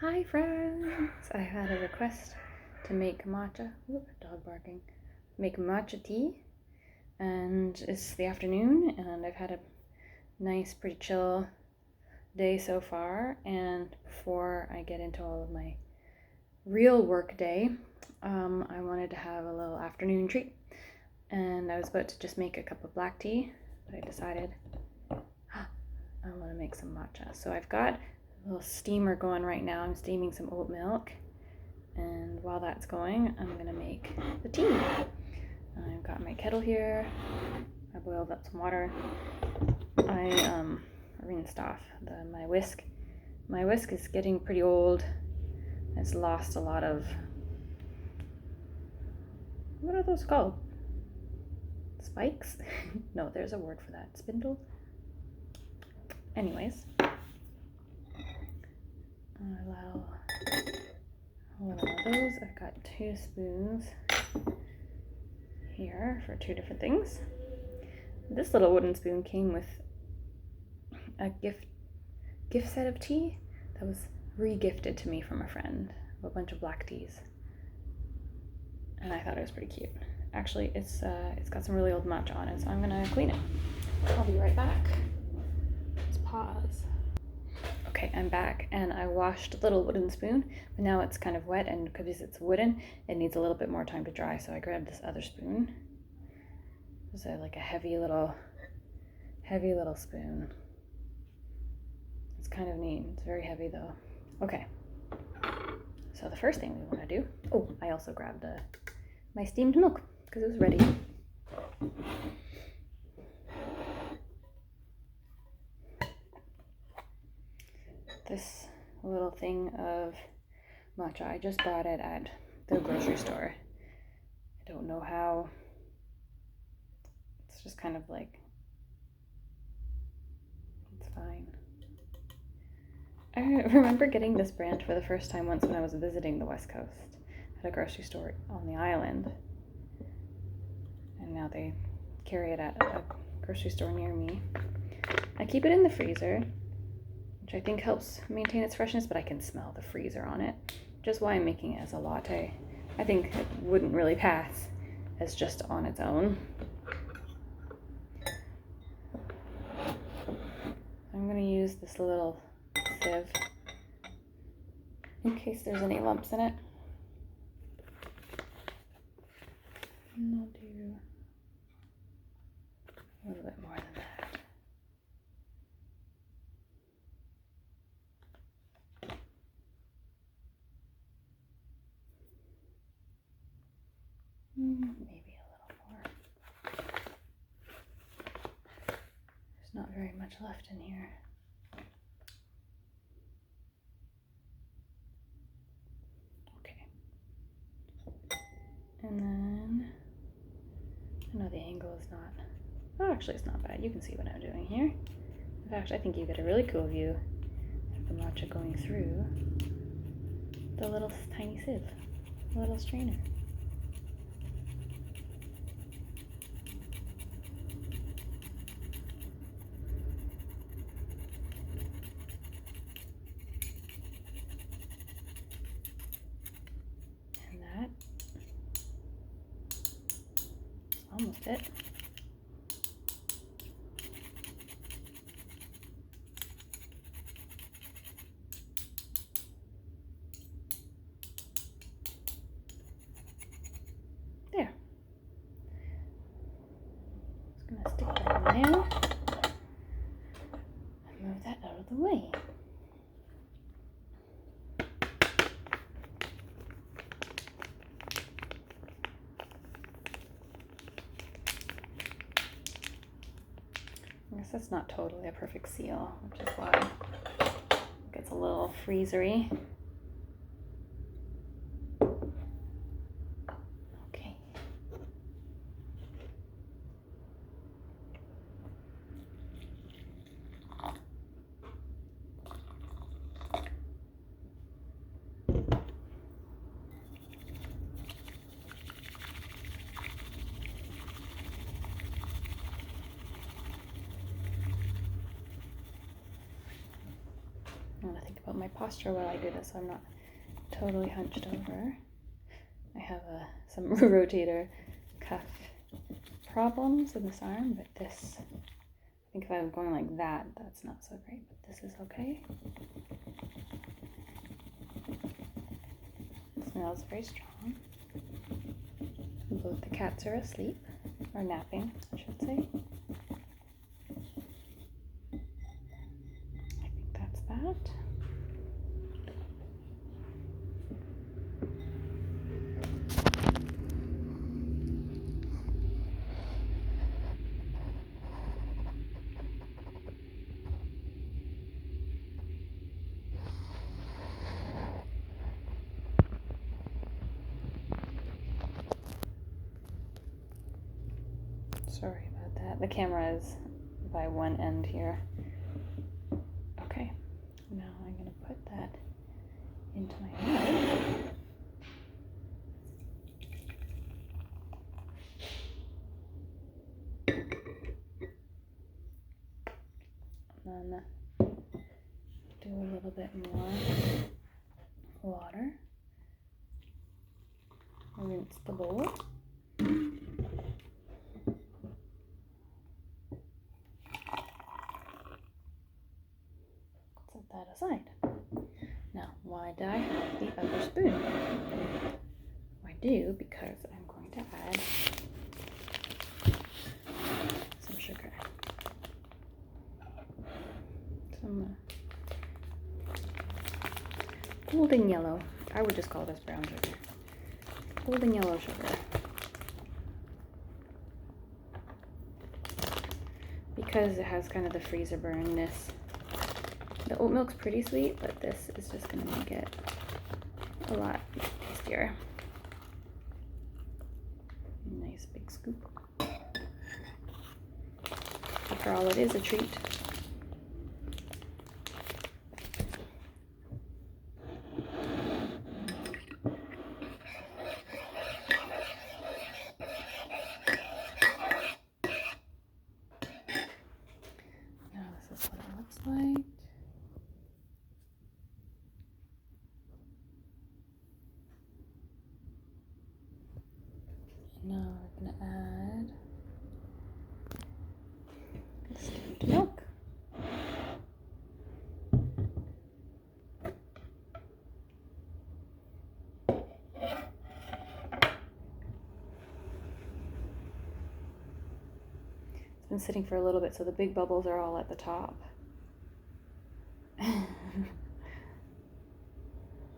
Hi friends! I had a request to make matcha, dog barking, make matcha tea, and it's the afternoon and I've had a nice pretty chill day so far, and before I get into all of my real work day, I wanted to have a little afternoon treat, and I was about to just make a cup of black tea, but I decided I want to make some matcha. So I've got a little steamer going right now. I'm steaming some oat milk, and while that's going, I'm gonna make the tea. I've got my kettle here. I boiled up some water. I rinsed off my whisk. My whisk is getting pretty old. It's lost a lot of, what are those called? Spikes? No, there's a word for that. Spindle? Anyways, allow a little of those. I've got 2 spoons here for 2 different things. This little wooden spoon came with a gift set of tea that was re-gifted to me from a friend, a bunch of black teas, and I thought it was pretty cute. Actually, it's got some really old matcha on it, so I'm gonna clean it. I'll be right back. Let's pause. Okay, I'm back, and I washed a little wooden spoon, but now it's kind of wet, and because it's wooden, it needs a little bit more time to dry, so I grabbed this other spoon. It's like a heavy little spoon. It's kind of neat. It's very heavy though. Okay, so the first thing we want to do, I also grabbed my steamed milk because it was ready. This little thing of matcha, I just bought it at the grocery store. I don't know how. It's just kind of like, it's fine. I remember getting this brand for the first time once when I was visiting the West Coast at a grocery store on the island. And now they carry it at a grocery store near me. I keep it in the freezer, which I think helps maintain its freshness, but I can smell the freezer on it. Just why I'm making it as a latte. I think it wouldn't really pass as just on its own. I'm gonna use this little sieve in case there's any lumps in it. And I'll do a little bit more than that. Maybe a little more. There's not very much left in here. Okay. And then, I know the angle is not, actually it's not bad. You can see what I'm doing here. In fact, I think you get a really cool view of the matcha going through the little tiny sieve, little strainer. Almost it. There. Just gonna stick that in there and move that out of the way. I guess that's not totally a perfect seal, which is why it gets a little freezery. Okay. I want to think about my posture while I do this so I'm not totally hunched over. I have some rotator cuff problems in this arm, but this, I think if I was going like that, that's not so great, but this is okay. It smells very strong. Both the cats are asleep, or napping, I should say. I think that's that. Sorry about that. The camera is by one end here. Okay, now I'm going to put that into my mouth. And then do a little bit more water. Rinse the bowl. Set that aside. Now, why did I have the other spoon? I do because I'm going to add some sugar. Some golden yellow. I would just call this brown sugar. Golden yellow sugar. Because it has kind of the freezer burnness. The oat milk's pretty sweet, but this is just going to make it a lot tastier. Nice big scoop. After all, it is a treat. Now this is what it looks like. Now we're going to add steamed milk. It's been sitting for a little bit, so the big bubbles are all at the top.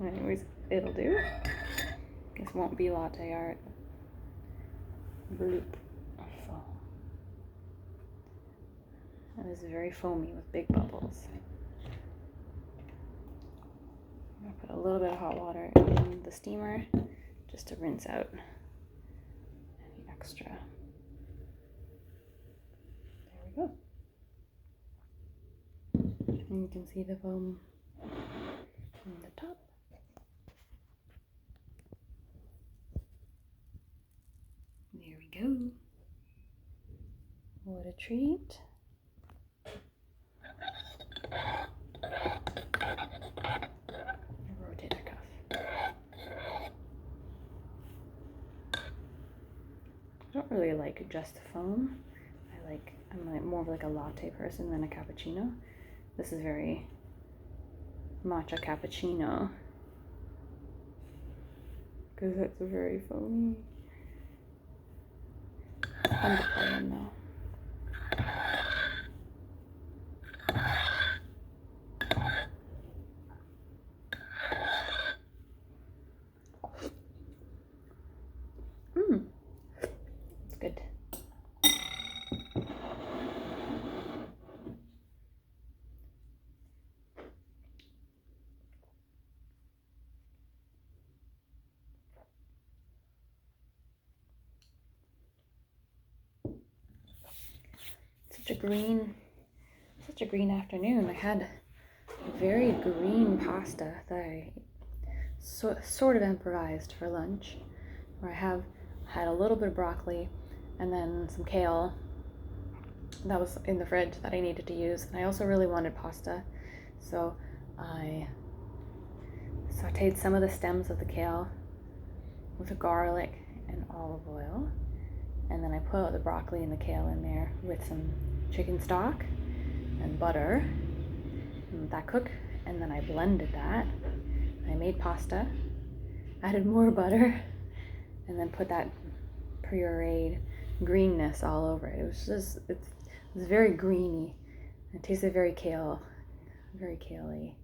Anyways, it'll do. This won't be latte art. Bloop. Foam. That is very foamy with big bubbles. I'm going to put a little bit of hot water in the steamer just to rinse out any extra. There we go. And you can see the foam on the top. There we go. What a treat. Rotator cuff. I don't really like just foam. I'm like more of like a latte person than a cappuccino. This is very matcha cappuccino because it's very foamy. Fun to play in though. It's good. Such a green afternoon. I had a very green pasta that I sort of improvised for lunch, where I had a little bit of broccoli and then some kale that was in the fridge that I needed to use. And I also really wanted pasta, so I sauteed some of the stems of the kale with the garlic and olive oil, and then I put the broccoli and the kale in there with some chicken stock and butter, and that cooked, and then I blended that. I made pasta, added more butter, and then put that pureed greenness all over it. It was very greeny. It tasted very kale, very kale-y.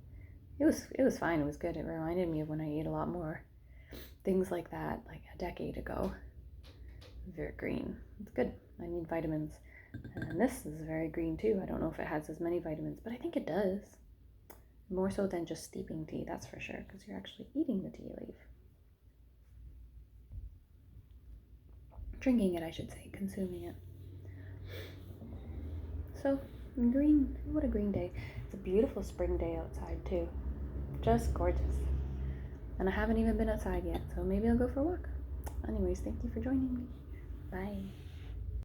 It was fine. It was good. It reminded me of when I ate a lot more things like that, like a decade ago. Very green. It's good. I need vitamins. And this is very green too. I don't know if it has as many vitamins, but I think it does. More so than just steeping tea, that's for sure, because you're actually eating the tea leaf. Drinking it, I should say, consuming it. So, green, what a green day. It's a beautiful spring day outside too. Just gorgeous. And I haven't even been outside yet, so maybe I'll go for a walk. Anyways, thank you for joining me. Bye.